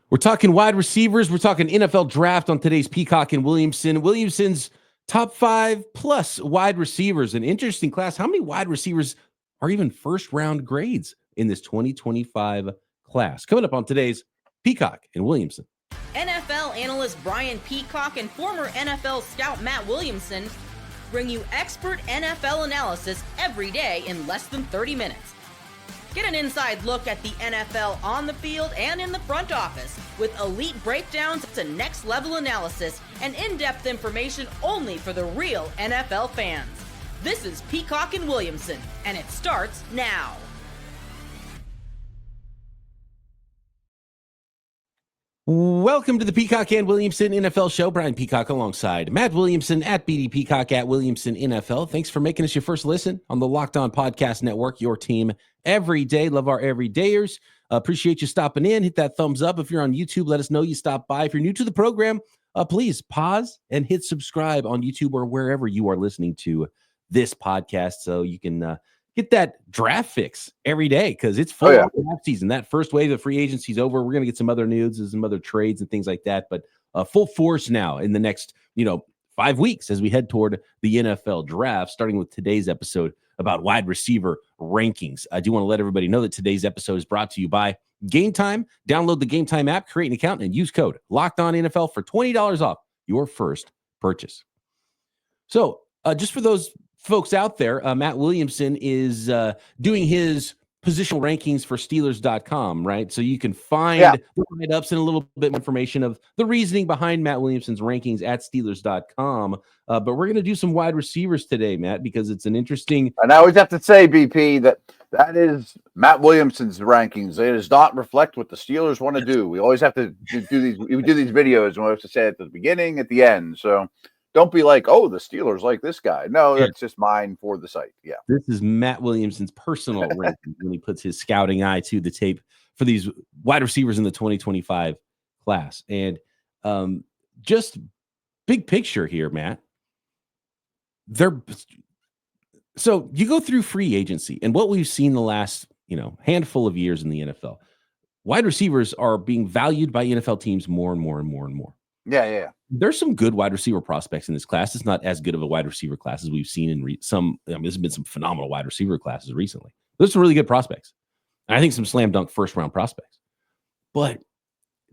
We're talking wide receivers. We're talking NFL draft on today's Peacock and Williamson. Williamson's top 5+ wide receivers. An interesting class. How many wide receivers are even first-round grades in this 2025 class? Coming up on today's Peacock and Williamson. NFL analyst Brian Peacock and former NFL scout Matt Williamson bring you expert NFL analysis every day in less than 30 minutes. Get an inside look at the NFL on the field and in the front office with elite breakdowns to next-level analysis and in-depth information only for the real NFL fans. This is Peacock and Williamson, and it starts now. Welcome to the Peacock and Williamson NFL Show. Brian Peacock alongside Matt Williamson at BD Peacock at Williamson NFL. Thanks for making us your first listen on the Locked On Podcast Network, your team every day. Love our everydayers. Appreciate you stopping in. Hit that thumbs up. If you're on YouTube, let us know you stopped by. If you're new to the program, please pause and hit subscribe on YouTube or wherever you are listening to this podcast so you can get that draft fix every day because it's full draft season. That first wave of free agency is over. We're going to get some other news and some other trades and things like that, but full force now in the next 5 weeks as we head toward the NFL draft, starting with today's episode about wide receiver rankings. I do want to let everybody know that today's episode is brought to you by Game Time. Download the Game Time app, create an account, and use code LOCKEDONNFL for $20 off your first purchase. So just for those folks out there, Matt Williamson is doing his positional rankings for Steelers.com, right? So you can find the write-ups and a little bit more information of the reasoning behind Matt Williamson's rankings at Steelers.com. But we're going to do some wide receivers today, Matt, because it's an interesting... And I always have to say, BP, that is Matt Williamson's rankings. It does not reflect what the Steelers want to do. We always have to do these. We do these videos, and we have to say it at the beginning, at the end. So don't be like, oh, the Steelers like this guy. No, that's just mine for the site. Yeah. This is Matt Williamson's personal rankings when he puts his scouting eye to the tape for these wide receivers in the 2025 class. And just big picture here, Matt. So you go through free agency and what we've seen the last, handful of years in the NFL, wide receivers are being valued by NFL teams more and more and more and more. Yeah. There's some good wide receiver prospects in this class. It's not as good of a wide receiver class as we've seen in there's been some phenomenal wide receiver classes recently. There's some really good prospects. And I think some slam dunk first round prospects. But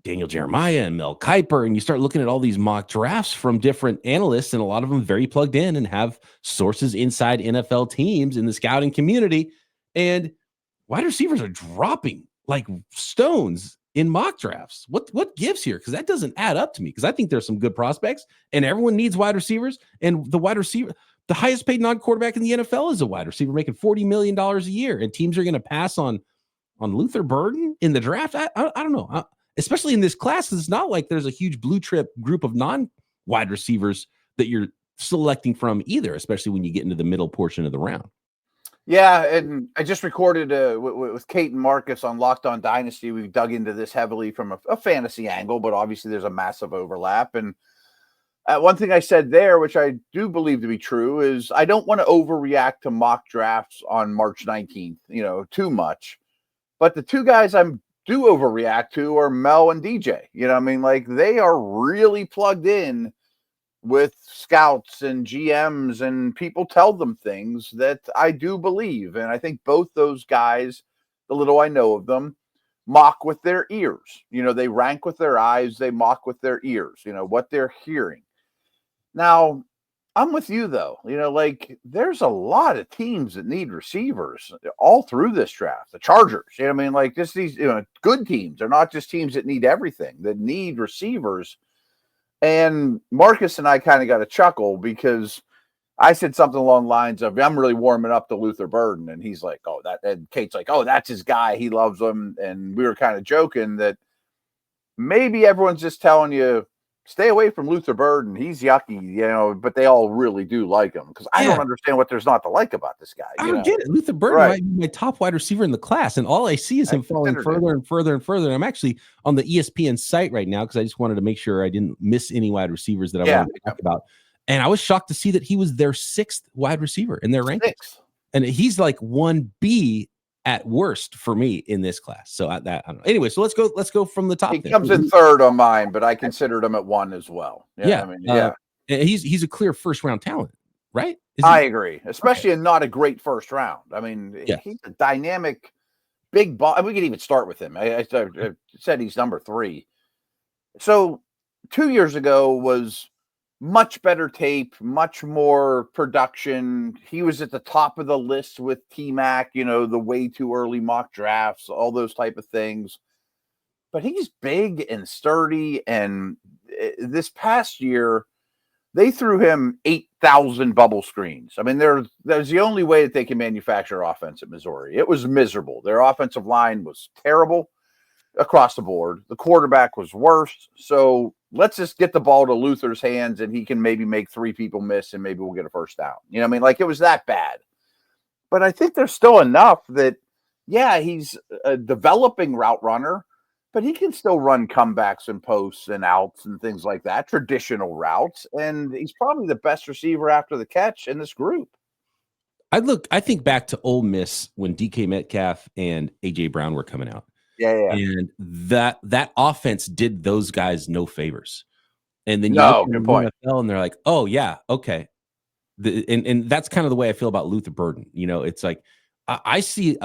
Daniel Jeremiah and Mel Kiper, and you start looking at all these mock drafts from different analysts, and a lot of them very plugged in and have sources inside NFL teams in the scouting community. And wide receivers are dropping like stones in mock drafts. What gives here? Because that doesn't add up to me. Because I think there's some good prospects, and everyone needs wide receivers. And the wide receiver, the highest paid non-quarterback in the NFL is a wide receiver making $40 million a year, and teams are going to pass on Luther Burden in the draft. I don't know. Especially in this class, it's not like there's a huge blue chip group of non-wide receivers that you're selecting from either, especially when you get into the middle portion of the round. Yeah, and I just recorded with Kate and Marcus on Locked On Dynasty. We dug into this heavily from a fantasy angle, but obviously there's a massive overlap. And one thing I said there, which I do believe to be true, is I don't want to overreact to mock drafts on March 19th, too much. But the two guys I'm do overreact to are Mel and DJ. They are really plugged in with scouts and GMs, and people tell them things that I do believe. And I think both those guys, the little I know of them, mock with their ears. They rank with their eyes, they mock with their ears, what they're hearing. Now, I'm with you, though. There's a lot of teams that need receivers all through this draft. The Chargers, just these, good teams. They're not just teams that need everything, that need receivers. And Marcus and I kind of got a chuckle because I said something along the lines of, I'm really warming up to Luther Burden. And he's like, and Kate's like, that's his guy. He loves him. And we were kind of joking that maybe everyone's just telling you, stay away from Luther Burden. He's yucky, but they all really do like him because I don't understand what there's not to like about this guy. I don't get it. Luther Burden might be my top wide receiver in the class, and all I see is him falling further and further and further. And I'm actually on the ESPN site right now because I just wanted to make sure I didn't miss any wide receivers that I wanted to talk about. And I was shocked to see that he was their 6th wide receiver in their rankings. And he's like 1B at worst for me in this class. So I don't know. Anyway, so let's go from the top. He comes in third on mine, but I considered him at 1 as well. Yeah. I mean, he's a clear first round talent, right? I agree, especially in not a great first round. I mean, Yes. he's a dynamic big ball. We could even start with him. I said he's number 3. So 2 years ago was much better tape, much more production. He was at the top of the list with T-Mac, the way too early mock drafts, all those type of things. But he's big and sturdy. And this past year, they threw him 8,000 bubble screens. I mean, there's the only way that they can manufacture offense at Missouri. It was miserable. Their offensive line was terrible across the board. The quarterback was worse. So let's just get the ball to Luther's hands and he can maybe make 3 people miss and maybe we'll get a first down. You know what I mean? Like, it was that bad. But I think there's still enough that, yeah, he's a developing route runner, but he can still run comebacks and posts and outs and things like that, traditional routes. And he's probably the best receiver after the catch in this group. I think back to Ole Miss when DK Metcalf and AJ Brown were coming out. Yeah. And that offense did those guys no favors. And then you No, look at good the point. NFL and they're like, oh yeah, okay. And that's kind of the way I feel about Luther Burden. It's like I see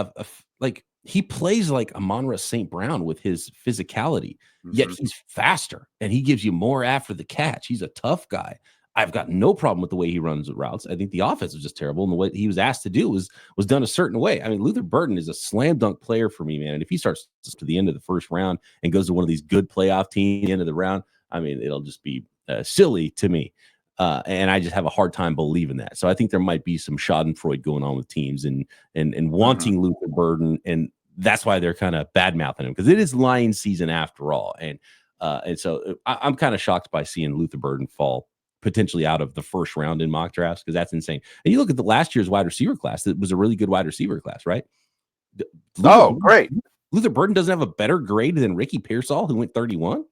like he plays like Amon-Ra St. Brown with his physicality, yet he's faster and he gives you more after the catch. He's a tough guy. I've got no problem with the way he runs routes. I think the offense was just terrible, and the way he was asked to do was done a certain way. I mean, Luther Burden is a slam dunk player for me, man. And if he starts to the end of the first round and goes to one of these good playoff teams at the end of the round, I mean, it'll just be silly to me. And I just have a hard time believing that. So I think there might be some Schadenfreude going on with teams and wanting Luther Burden, and that's why they're kind of bad mouthing him, because it is Lions season after all. And so I'm kind of shocked by seeing Luther Burden fall potentially out of the first round in mock drafts, because that's insane. And you look at the last year's wide receiver class; that was a really good wide receiver class, right? Great. Luther Burden doesn't have a better grade than Ricky Pearsall, who went 31.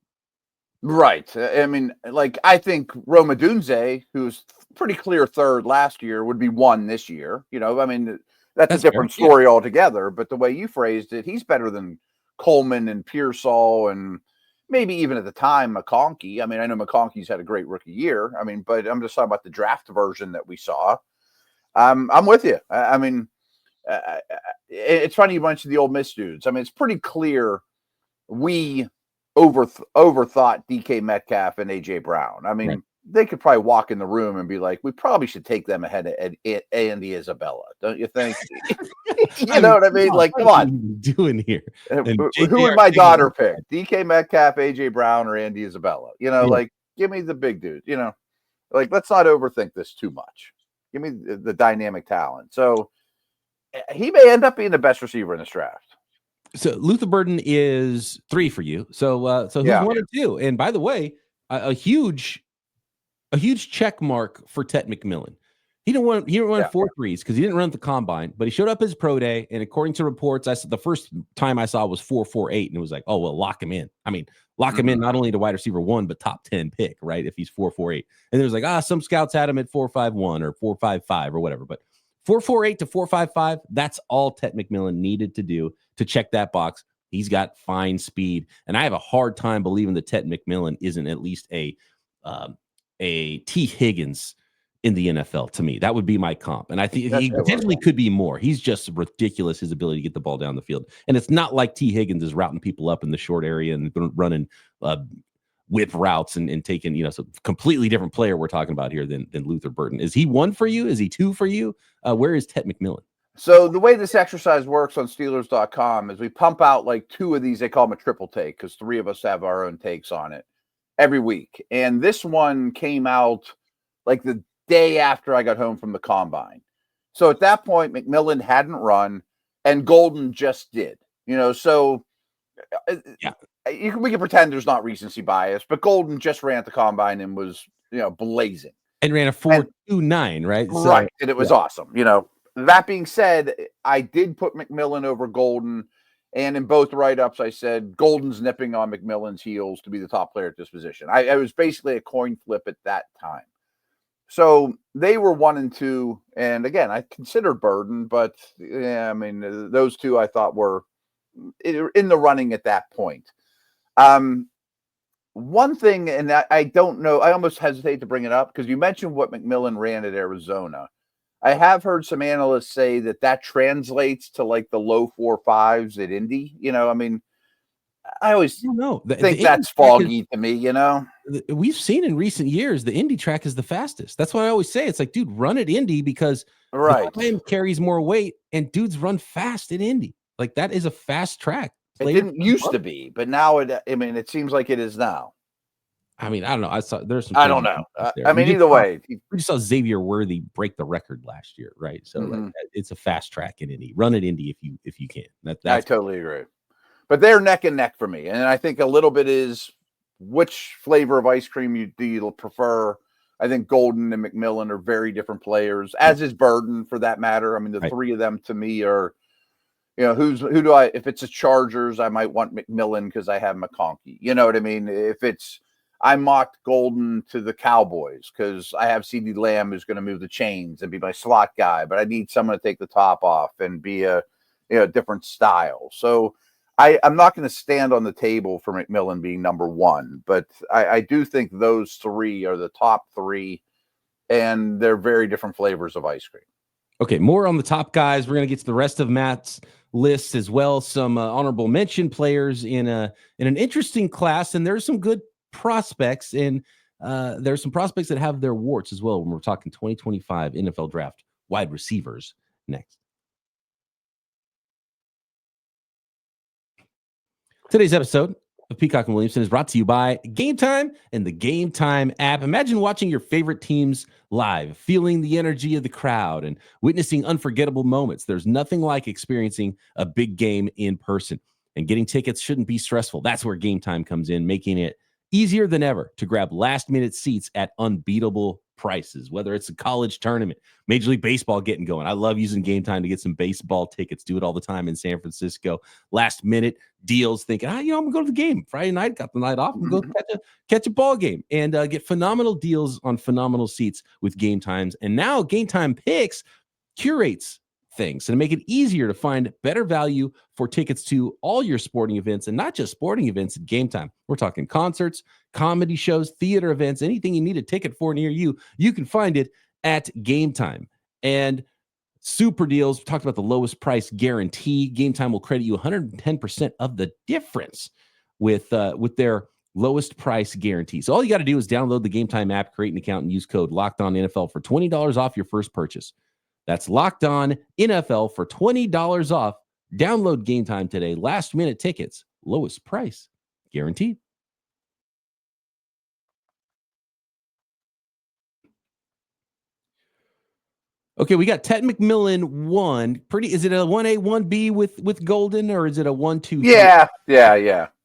Right. I mean, like, I think Roma Dunze, who's pretty clear third last year, would be 1 this year. I mean, that's a different story altogether. But the way you phrased it, he's better than Coleman and Pearsall and maybe even at the time McConkey. I mean, I know McConkey's had a great rookie year. I mean, but I'm just talking about the draft version that we saw. I'm with you. I mean, it's funny you mentioned the Ole Miss dudes. I mean, it's pretty clear we overthought DK Metcalf and AJ Brown. I mean, they could probably walk in the room and be like, we probably should take them ahead of Andy Isabella, don't you think? You know what I mean? Like, come on. What are you doing here? Who would my daughter pick? DK Metcalf, AJ Brown, or Andy Isabella? Like, give me the big dude. Like, let's not overthink this too much. Give me the dynamic talent. So he may end up being the best receiver in this draft. So Luther Burden is 3 for you. So who's 1 and 2? And by the way, a huge check mark for Tet McMillan. He didn't run 4 threes because he didn't run at the combine, but he showed up as pro day. And according to reports, I said the first time I saw was 4.48, and it was like, oh well, lock him in. I mean, lock him in not only to wide receiver 1, but top 10 pick, right? If he's 4.48, and there's like some scouts had him at 4.51 or 4.55 or whatever, but 4.48 to 4.55, that's all Tet McMillan needed to do to check that box. He's got fine speed, and I have a hard time believing that Tet McMillan isn't at least a T. Higgins in the NFL. To me, that would be my comp, and I think he potentially could be more. He's just ridiculous, his ability to get the ball down the field, and it's not like T. Higgins is routing people up in the short area and running whip routes and taking, so completely different player we're talking about here than Luther Burden. Is he 1 for you? Is he 2 for you? Where is Tet McMillan? So the way this exercise works on Steelers.com is we pump out like 2 of these. They call them a triple take because 3 of us have our own takes on it every week. And this one came out like the day after I got home from the combine. So at that point, McMillan hadn't run and Golden just did, so we can pretend there's not recency bias, but Golden just ran at the combine and was, blazing. And ran a 4.29, right? Right. And it was awesome. That being said, I did put McMillan over Golden. And in both write-ups, I said Golden's nipping on McMillan's heels to be the top player at this position. I was basically a coin flip at that time. So they were 1-2, and again, I considered Burden, but yeah, I mean, those two I thought were in the running at that point. One thing, and I don't know, I almost hesitate to bring it up because you mentioned what McMillan ran at Arizona. I have heard some analysts say that translates to like the low 4.5s at Indy. I mean, I always think that's foggy to me, We've seen in recent years the Indy track is the fastest. That's why I always say it's like, dude, run at Indy because the time carries more weight and dudes run fast at Indy. Like that is a fast track. It didn't used to be, but now it seems like it is now. I mean, I don't know. There's some. I don't know. I mean, either way, we just saw Xavier Worthy break the record last year, right? So like, it's a fast track in Indy. Run at Indy if you can. I totally agree. But they're neck and neck for me, and I think a little bit is which flavor of ice cream do you prefer. I think Golden and McMillan are very different players, as is Burden for that matter. I mean, the three of them to me are. Who do I? If it's a Chargers, I might want McMillan because I have McConkey. You know what I mean? If I mocked Golden to the Cowboys because I have CeeDee Lamb who's going to move the chains and be my slot guy, but I need someone to take the top off and be a different style. So I'm not going to stand on the table for McMillan being number one, but I do think those three are the top three, and they're very different flavors of ice cream. Okay, more on the top guys. We're going to get to the rest of Matt's list as well. Some honorable mention players in an interesting class, and there's some good prospects, and there's some prospects that have their warts as well when we're talking 2025 NFL Draft wide receivers next. Today's episode of Peacock and Williamson is brought to you by Game Time and the Game Time app. Imagine watching your favorite teams live, feeling the energy of the crowd and witnessing unforgettable moments. There's nothing like experiencing a big game in person, and getting tickets shouldn't be stressful. That's where Game Time comes in, making it easier than ever to grab last-minute seats at unbeatable prices, whether it's a college tournament, Major League Baseball getting going. I love using Game Time to get some baseball tickets. Do it all the time in San Francisco. Last-minute deals, thinking, I'm going to go to the game. Friday night, got the night off, and go catch a ball game and get phenomenal deals on phenomenal seats with Game Times. And now Game Time Picks curates things and to make it easier to find better value for tickets to all your sporting events, and not just sporting events at Game Time. We're talking concerts, comedy shows, theater events, anything you need a ticket for near you, you can find it at Game Time. And super deals. We talked about the lowest price guarantee. Game Time will credit you 110% of the difference with their lowest price guarantee. So all you got to do is download the Game Time app, create an account, and use code LOCKEDONNFL for $20 off your first purchase. That's Locked On NFL for $20 off. Download Game Time today. Last minute tickets, lowest price guaranteed. Okay, we got Tet McMillan 1. Is it a 1A, 1B with Golden, or is it a 1, 2, 3? Yeah.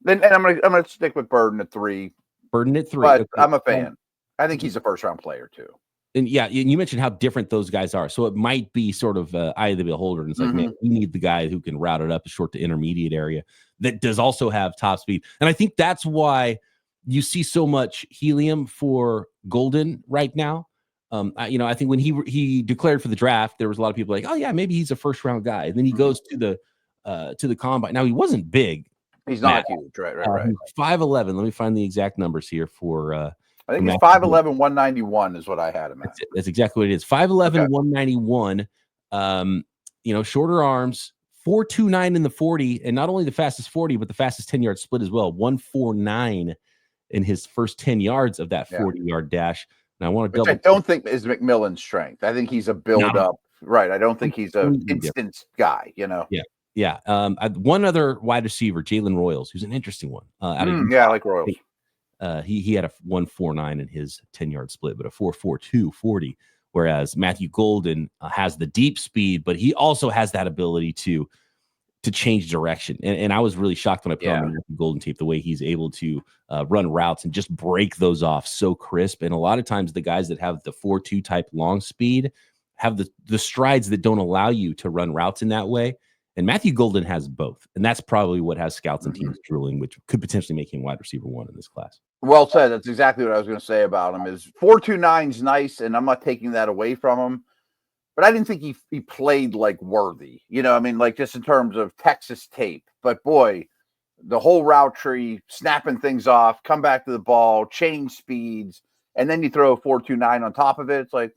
And I'm gonna stick with Burden at 3. Burden at 3. But okay. I'm a fan. I think he's a first round player too. And yeah, you mentioned how different those guys are. So it might be sort of eye of the beholder. And it's like, man, we need the guy who can route it up a short to intermediate area that does also have top speed. And I think that's why you see so much helium for Golden right now. I think when he declared for the draft, there was a lot of people like, oh yeah, maybe he's a first round guy. And then he goes to the combine. Now he wasn't big. He's not huge, right. 5'11". Let me find the exact numbers here for. I think he's 5'11", 191 is what I had him at. That's exactly what it is. 5'11", 191. Shorter arms, 4.29 in the 40, and not only the fastest 40, but the fastest 10-yard split as well. 1.49 in his first 10 yards of that 40-yard dash. And I want to double. I don't think is McMillan's strength. I think he's a build-up. Right. I don't think he's an instant guy. Yeah. One other wide receiver, Jalen Royals, who's an interesting one. I like Royals. He had a 1.49 in his 10-yard split, but a 4.42 40. Whereas Matthew Golden has the deep speed, but he also has that ability to change direction. And I was really shocked when I put on the Matthew Golden tape, the way he's able to run routes and just break those off so crisp. And a lot of times the guys that have the 4.2 type long speed have the strides that don't allow you to run routes in that way. And Matthew Golden has both. And that's probably what has scouts and teams drooling, which could potentially make him wide receiver 1 in this class. Well said. That's exactly what I was going to say about him. Is 4.29 is nice, and I'm not taking that away from him. But I didn't think he played like worthy. I mean, like just in terms of Texas tape. But boy, the whole route tree, snapping things off, come back to the ball, change speeds, and then you throw a 4.29 on top of it. It's like,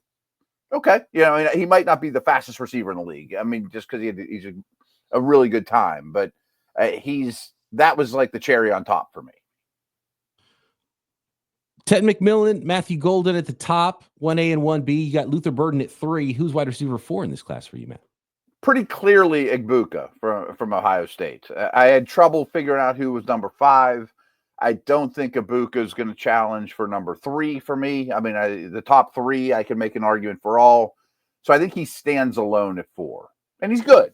okay, he might not be the fastest receiver in the league. I mean, just because he's a really good time, but that was like the cherry on top for me. Ted McMillan, Matthew Golden at the top, 1A and 1B. You got Luther Burden at 3. Who's wide receiver 4 in this class for you, Matt? Pretty clearly Egbuka from Ohio State. I had trouble figuring out who was number 5. I don't think Egbuka is going to challenge for number 3 for me. I mean, the top 3, I can make an argument for all. So I think he stands alone at 4, and he's good.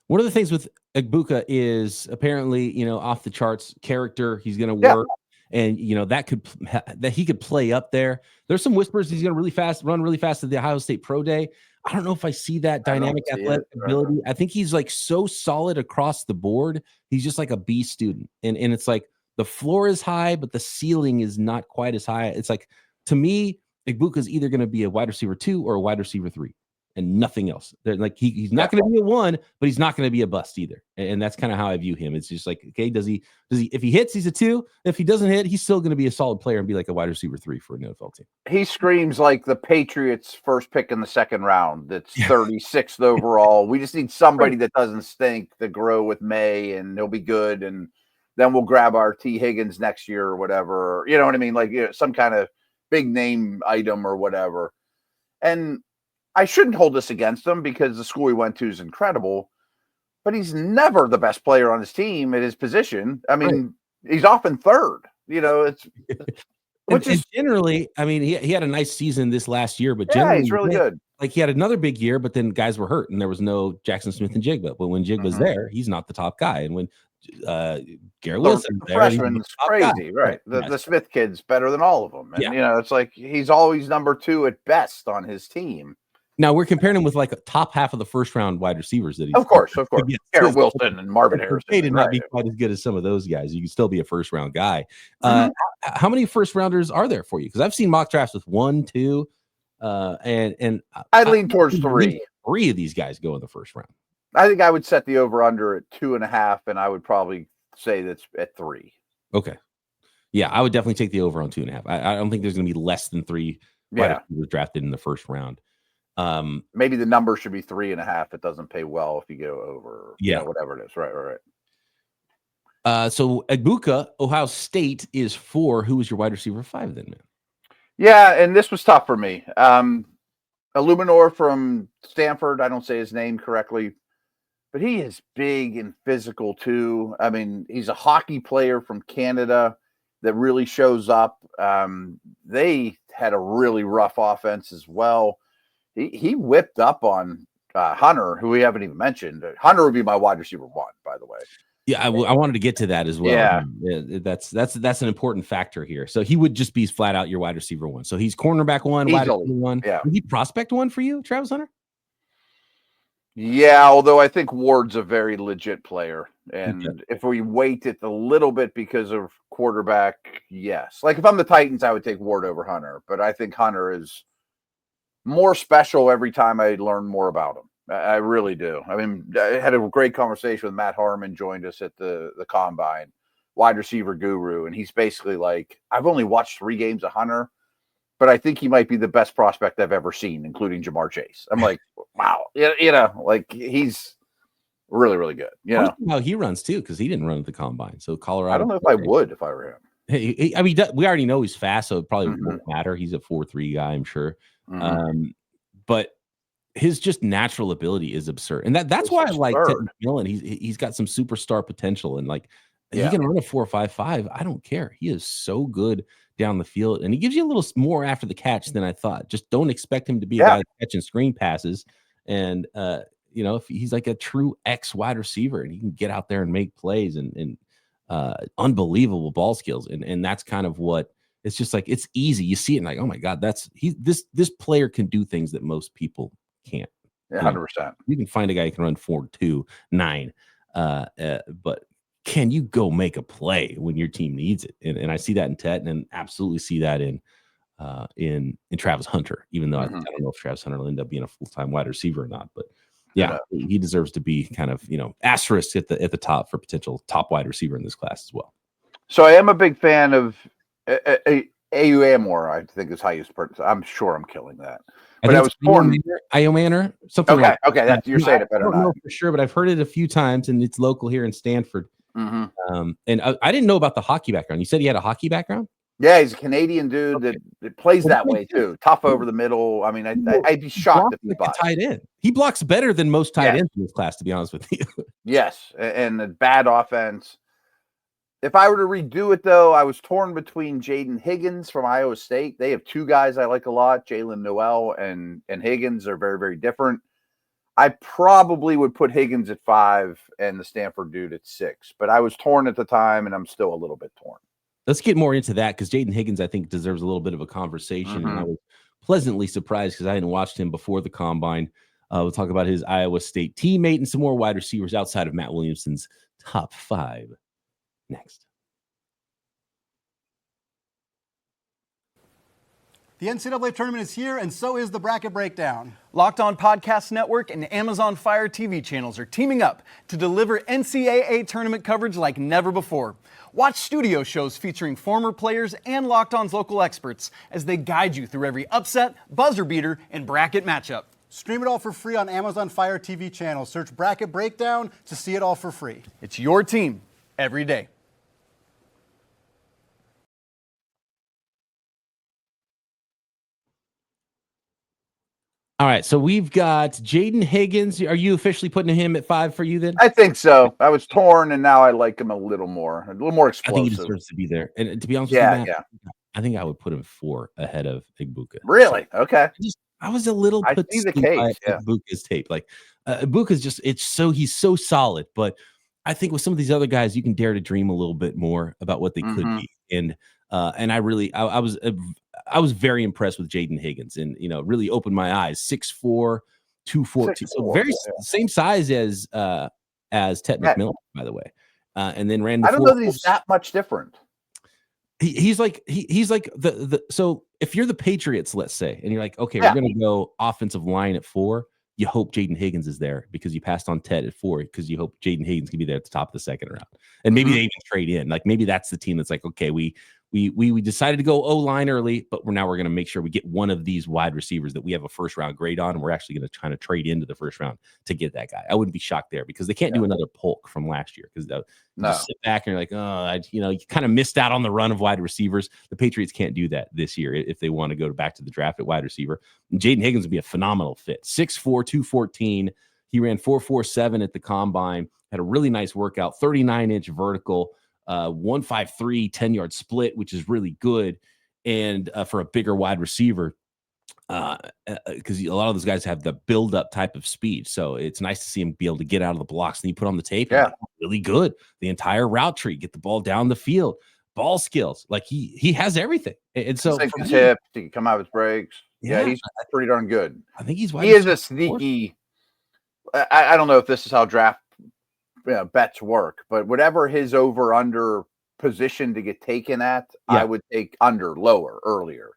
One of the things with Egbuka is apparently, off the charts character. He's going to work. And that he could play up there. There's some whispers he's going to run really fast at the Ohio State Pro Day. I don't know if I see that dynamic athletic ability. I think he's like so solid across the board. He's just like a B student, and it's like the floor is high, but the ceiling is not quite as high. It's like, to me, Egbuka is either going to be a wide receiver 2 or a wide receiver 3. And nothing else. Like he's not going to be a 1, but he's not going to be a bust either. And that's kind of how I view him. It's just like, okay, does he? If he hits, he's a 2. If he doesn't hit, he's still going to be a solid player and be like a wide receiver 3 for an NFL team. He screams like the Patriots' first pick in the second round. That's 36th overall. We just need somebody that doesn't stink to grow with May, and he'll be good. And then we'll grab our T. Higgins next year or whatever. You know what I mean? Like some kind of big name item or whatever. And I shouldn't hold this against him because the school he went to is incredible, but he's never the best player on his team at his position. I mean, he's often third. And generally, I mean, he had a nice season this last year, but generally, he's really good. Like he had another big year, but then guys were hurt, and there was no Jackson Smith and Jigba. But when Jigba's there, he's not the top guy, and when Garrett Wilson, the freshman's crazy, right? The Smith kid's better than all of them, and it's like he's always number 2 at best on his team. Now we're comparing him with like a top half of the first round wide receivers that he's of course. Garrett Wilson and Marvin Harrison. They did not be quite as good as some of those guys. You can still be a first round guy. How many first rounders are there for you? Because I've seen mock drafts with 1, 2, and I lean towards 3. 3 of these guys go in the first round. I think I would set the over under at 2.5, and I would probably say that's at 3. Okay. Yeah, I would definitely take the over on 2.5. I don't think there's going to be less than 3 wide receivers drafted in the first round. Maybe the number should be 3.5. It doesn't pay well if you go over. Whatever it is. Right. So Egbuka, Ohio State is 4. Who was your wide receiver 5 then, man? Yeah, and this was tough for me. Illuminor from Stanford. I don't say his name correctly, but he is big and physical too. I mean, he's a hockey player from Canada that really shows up. They had a really rough offense as well. He whipped up on Hunter, who we haven't even mentioned. Hunter would be my wide receiver 1, by the way. Yeah, I wanted to get to that as well. Yeah, that's an important factor here. So he would just be flat out your wide receiver 1. So he's cornerback 1, wide receiver 1. Yeah. Would he prospect 1 for you, Travis Hunter? Yeah, although I think Ward's a very legit player. And if we wait it a little bit because of quarterback, yes. Like if I'm the Titans, I would take Ward over Hunter. But I think Hunter is more special every time I learn more about him. I really do. I mean, I had a great conversation with Matt Harmon, joined us at the Combine, wide receiver guru. And he's basically like, I've only watched 3 games of Hunter, but I think he might be the best prospect I've ever seen, including Jamar Chase. I'm like, wow. Like he's really, really good. How he runs too, because he didn't run at the Combine. So Colorado. I don't know if I would if I were him. I mean, we already know he's fast, so it probably won't matter. He's a 4.3 guy, I'm sure. But his just natural ability is absurd, and that's why I like Ted McMillan. He's got some superstar potential, and like he can run a 4.55. I don't care. He is so good down the field, and he gives you a little more after the catch than I thought. Just don't expect him to be a guy catching screen passes, and if he's like a true X wide receiver, and he can get out there and make plays and unbelievable ball skills, and that's kind of what. It's just like it's easy. You see it and like, oh my God, this player can do things that most people can't. 100%. You can find a guy who can run 4.29, but can you go make a play when your team needs it? And I see that in Tet, and absolutely see that in Travis Hunter. Even though I don't know if Travis Hunter will end up being a full-time wide receiver or not, but yeah, he deserves to be kind of asterisk at the top for potential top wide receiver in this class as well. So I am a big fan of Ayuamor, I think is how you pronounce it. I'm sure I'm killing that. But I was torn. Iomanor, something like that. Okay, you're saying it better. I don't know for sure, but I've heard it a few times, and it's local here in Stanford. Mm-hmm. And I didn't know about the hockey background. You said he had a hockey background? Yeah, he's a Canadian dude that plays that way too. Tough over the middle. I mean, I'd be shocked if he blocked. Tight end. He blocks better than most tight ends in this class, to be honest with you. Yes, and the bad offense. If I were to redo it, though, I was torn between Jayden Higgins from Iowa State. They have two guys I like a lot. Jalen Noel and Higgins are very, very different. I probably would put Higgins at 5 and the Stanford dude at 6. But I was torn at the time, and I'm still a little bit torn. Let's get more into that because Jayden Higgins, I think, deserves a little bit of a conversation. And I was pleasantly surprised because I hadn't watched him before the combine. We'll talk about his Iowa State teammate and some more wide receivers outside of Matt Williamson's top 5 next. The NCAA tournament is here, and so is the Bracket Breakdown. Locked On Podcast Network and Amazon Fire TV channels are teaming up to deliver NCAA tournament coverage like never before. Watch studio shows featuring former players and Locked On's local experts as they guide you through every upset, buzzer beater, and bracket matchup. Stream it all for free on Amazon Fire TV channel. Search Bracket Breakdown to see it all for free. It's your team every day. All right, so we've got Jayden Higgins. Are you officially putting him at 5 for you then? I think so. I was torn, and now I like him a little more explosive. I think he deserves to be there. And to be honest with you, Matt, I think I would put him 4 ahead of Egbuka. Really? Okay. I was a little put I see the case. Egbuka's tape. Like Egbuka's just he's so solid, but I think with some of these other guys, you can dare to dream a little bit more about what they could be. And I was very impressed with Jayden Higgins, and really opened my eyes. 6'4", 214, so very same size as Tet McMillan, by the way. And then ran. I don't know that he's that much different. He's like the so if you're the Patriots, let's say, and you're like, okay, we're gonna go offensive line at 4. You hope Jayden Higgins is there because you passed on Tet at 4 because you hope Jayden Higgins can be there at the top of the second round, and maybe they even trade in. Like maybe that's the team that's like, okay, we decided to go O-line early, but we're going to make sure we get one of these wide receivers that we have a first round grade on, and we're actually going to try to trade into the first round to get that guy. I wouldn't be shocked there because they can't do another Polk from last year because just sit back and you're like, you kind of missed out on the run of wide receivers. The Patriots can't do that this year if they want to go back to the draft at wide receiver. Jayden Higgins would be a phenomenal fit. 6'4", 214. He ran 4.47 at the combine, had a really nice workout, 39-inch vertical. 153 10-yard split, which is really good, and for a bigger wide receiver, because a lot of those guys have the build-up type of speed. So it's nice to see him be able to get out of the blocks. And you put on the tape, really good. The entire route tree, get the ball down the field, ball skills. Like he has everything. And so for his hip, he can come out with breaks. Yeah, he's pretty darn good. I think he is a sneaky. I don't know if this is how draft bets work, but whatever his over under position to get taken at, I would take under lower earlier,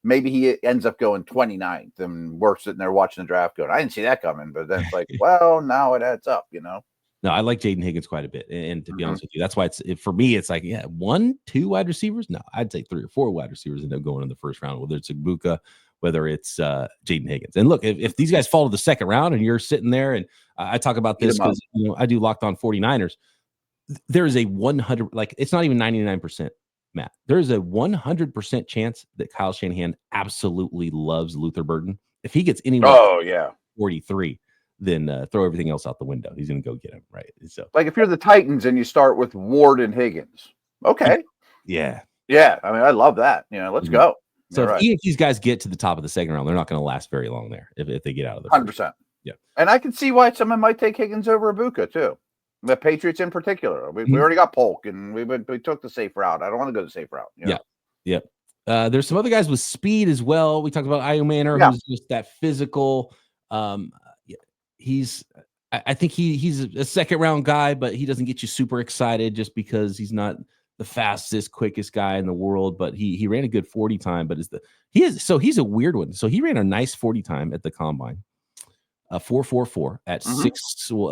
maybe he ends up going 29th, and we're sitting there watching the draft going, I didn't see that coming, but then it's like, well, now it adds up, No, I like Jayden Higgins quite a bit, and to be honest with you, that's why for me it's like 1, 2 wide receivers. No, I'd say 3 or 4 wide receivers end up going in the first round, whether it's Egbuka, whether it's Jayden Higgins. And look, if these guys fall to the second round and you're sitting there, and I talk about this because I do Locked On 49ers, there is a 100, it's not even 99%, Matt. There is a 100% chance that Kyle Shanahan absolutely loves Luther Burden. If he gets anywhere 43, then throw everything else out the window. He's going to go get him, right? So, like if you're the Titans and you start with Ward and Higgins, okay. Yeah. I mean, I love that. Let's go. So even if these guys get to the top of the second round, they're not going to last very long there if they get out of the 100%. Yeah. And I can see why someone might take Higgins over Egbuka too. The Patriots in particular. We already got Polk, and we took the safe route. I don't want to go the safe route. Yeah. There's some other guys with speed as well. We talked about Iomanor, who's just that physical, I think he's a second round guy, but he doesn't get you super excited just because he's not the fastest, quickest guy in the world. But he ran a good 40 time. But he's a weird one. So he ran a nice 40 time at the combine, 4.44 at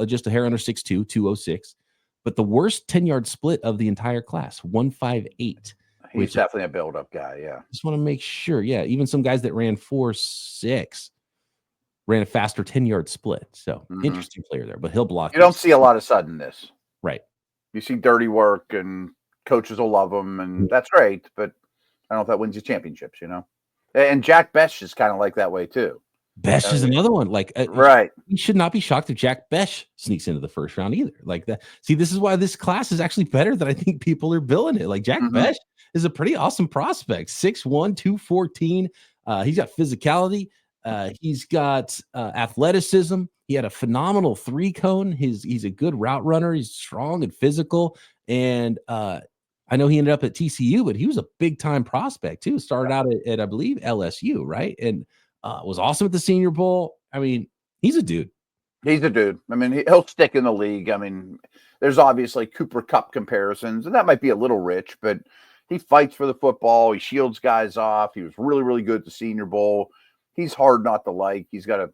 just a hair under 6'2", 206. But the worst 10-yard split of the entire class, 1.58. He's definitely a build-up guy. Yeah, just want to make sure. Yeah, even some guys that ran 4.6 ran a faster 10-yard split. So interesting player there, but he'll block. You don't see a lot of suddenness, right? You see dirty work, and coaches will love him, and that's great. But I don't know if that wins you championships, And Jack Bech is kind of like that way too. Bech is another one. Like, right? You should not be shocked if Jack Bech sneaks into the first round either. Like that. See, this is why this class is actually better than I think people are billing it. Like Jack Bech is a pretty awesome prospect. 6'1", 214. He's got physicality. He's got athleticism. He had a phenomenal 3-cone. He's a good route runner. He's strong and physical. And I know he ended up at TCU, but he was a big time prospect too. Started out at I believe LSU, right? And was awesome at the Senior Bowl. I mean, he's a dude. He's a dude. I mean, he'll stick in the league. I mean, there's obviously Cooper Kupp comparisons, and that might be a little rich, but he fights for the football. He shields guys off. He was really, really good at the Senior Bowl. He's hard not to like. He's got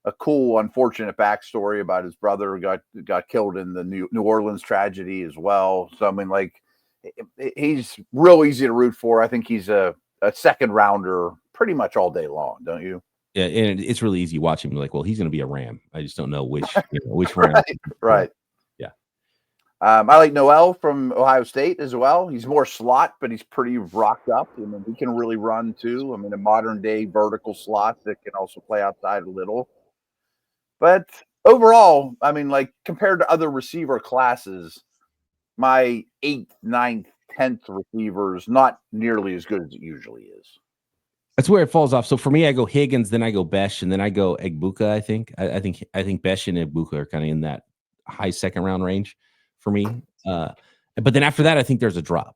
a cool, unfortunate backstory about his brother who got killed in the New Orleans tragedy as well. So, I mean, like, he's real easy to root for. I think he's a second rounder pretty much all day long, don't you? Yeah, and it's really easy watching him. Like, well, he's going to be a Ram. I just don't know which Ram. Right. Yeah. I like Noel from Ohio State as well. He's more slot, but he's pretty rocked up. I mean, he can really run too. I mean, a modern day vertical slot that can also play outside a little. But overall, I mean, like compared to other receiver classes, my 8th, 9th, 10th receiver is not nearly as good as it usually is. That's where it falls off. So for me, I go Higgins, then I go Bech, and then I go Egbuka. I think Bech and Egbuka are kind of in that high second round range for me. But then after that, I think there's a drop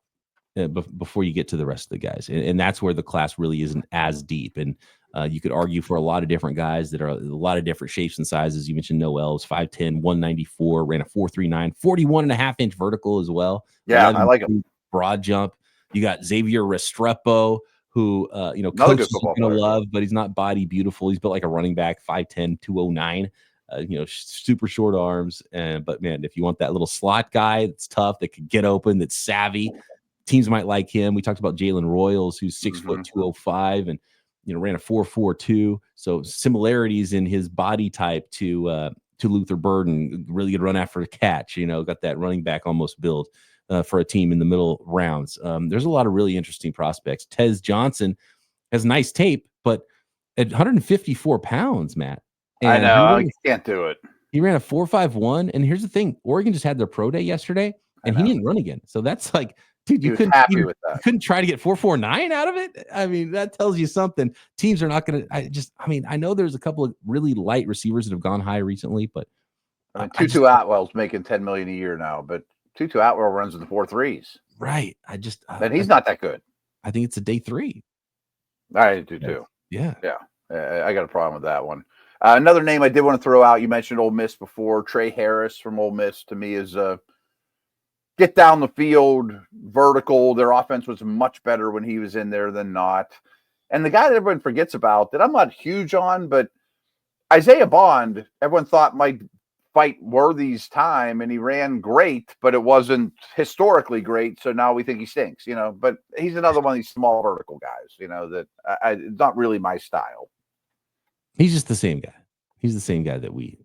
before you get to the rest of the guys, and that's where the class really isn't as deep. And you could argue for a lot of different guys that are a lot of different shapes and sizes. You mentioned Noel was 5'10", 194, ran a 4.39, 41.5-inch vertical as well. Yeah, I like him. Broad jump. You got Xavier Restrepo, who coach is gonna love, but he's not body beautiful. He's built like a running back, 5'10", 209. Super short arms. But man, if you want that little slot guy that's tough, that could get open, that's savvy, teams might like him. We talked about Jalen Royals, who's 6 foot 205 and ran a 4.42. So similarities in his body type to Luther Burden. Really good run after the catch. Got that running back almost build. For a team in the middle rounds. There's a lot of really interesting prospects. Tez Johnson has nice tape, but at 154 pounds, Matt. I know. You can't do it. He ran a 4.51. And here's the thing. Oregon just had their pro day yesterday, and he didn't run again. So that's like, dude, you couldn't try to get 4.49 out of it. I mean, that tells you something. Teams are not going to, I know there's a couple of really light receivers that have gone high recently, but Tutu Atwell's making $10 million a year now, but Tutu Atwell runs with the 4.3s. Right. But he's not that good. I think it's a day 3. I do too. Yeah. I got a problem with that one. Another name I did want to throw out. You mentioned Ole Miss before. Tre Harris from Ole Miss to me is get down the field, vertical. Their offense was much better when he was in there than not. And the guy that everyone forgets about that I'm not huge on, but Isaiah Bond, everyone thought might fight Worthy's time, and he ran great, but it wasn't historically great. So now we think he stinks, but he's another one of these small vertical guys, that it's not really my style. He's just the same guy. He's the same guy that we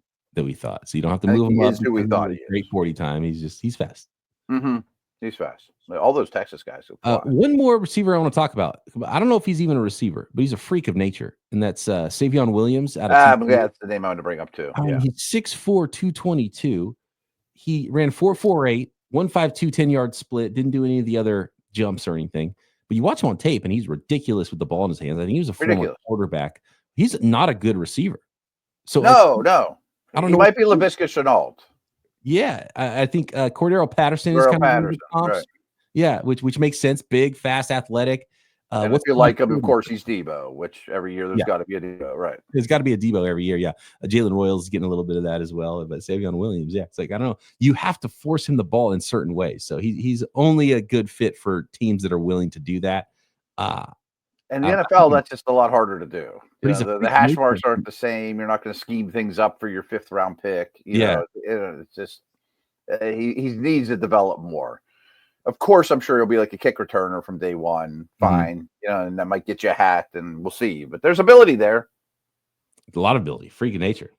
thought. So you don't have to move him up. Who we thought he is. Great 40 time. He's fast. He's fast. All those Texas guys. One more receiver I want to talk about. I don't know if he's even a receiver, but he's a freak of nature, and that's Savion Williams. That's the name I wanted to bring up too. He's 6'4", 222. He ran 4.48, 1.52 10-yard split. Didn't do any of the other jumps or anything. But you watch him on tape, and he's ridiculous with the ball in his hands. I think he was a former quarterback. He's not a good receiver. So no. I don't know. He might be Laviska Shenault. Yeah, I think Cordero Patterson is kind of the comps. Right. Yeah, which makes sense. Big, fast, athletic. And if you like him, of course, he's Debo, which every year there's got to be a Debo, right? There's got to be a Debo every year, yeah. Jalen Royals getting a little bit of that as well, but Savion Williams, yeah. It's like, I don't know. You have to force him the ball in certain ways. So he's only a good fit for teams that are willing to do that. And the NFL, that's just a lot harder to do. The hash marks aren't the same. You're not going to scheme things up for your 5th round pick. You know, it's just he needs to develop more. Of course, I'm sure he'll be like a kick returner from day one. Fine. And that might get you a hat, and we'll see. But there's ability there. A lot of ability, freak of nature,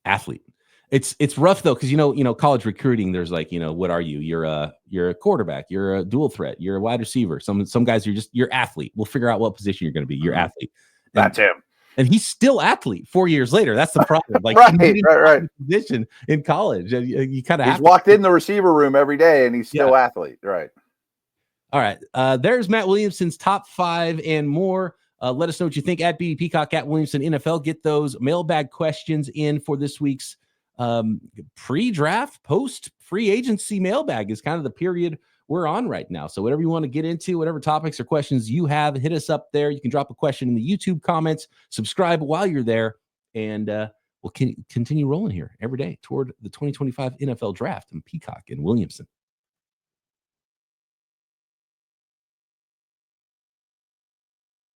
athlete. It's rough though, because college recruiting. There's like, what are you? You're a quarterback. You're a dual threat. You're a wide receiver. Some guys you're athlete. We'll figure out what position you're going to be. You're athlete. That's him. And he's still athlete 4 years later. That's the problem. Like right. Position in college. You kind of he's walked in the receiver room every day, and he's still athlete. Right. All right. There's Matt Williamson's top 5 and more. Let us know what you think at BD Peacock at Williamson NFL. Get those mailbag questions in for this week's pre-draft, post-free agency mailbag is kind of the period we're on right now. So whatever you want to get into, whatever topics or questions you have, hit us up there. You can drop a question in the YouTube comments, subscribe while you're there, and we'll continue rolling here every day toward the 2025 NFL Draft in Peacock and Williamson.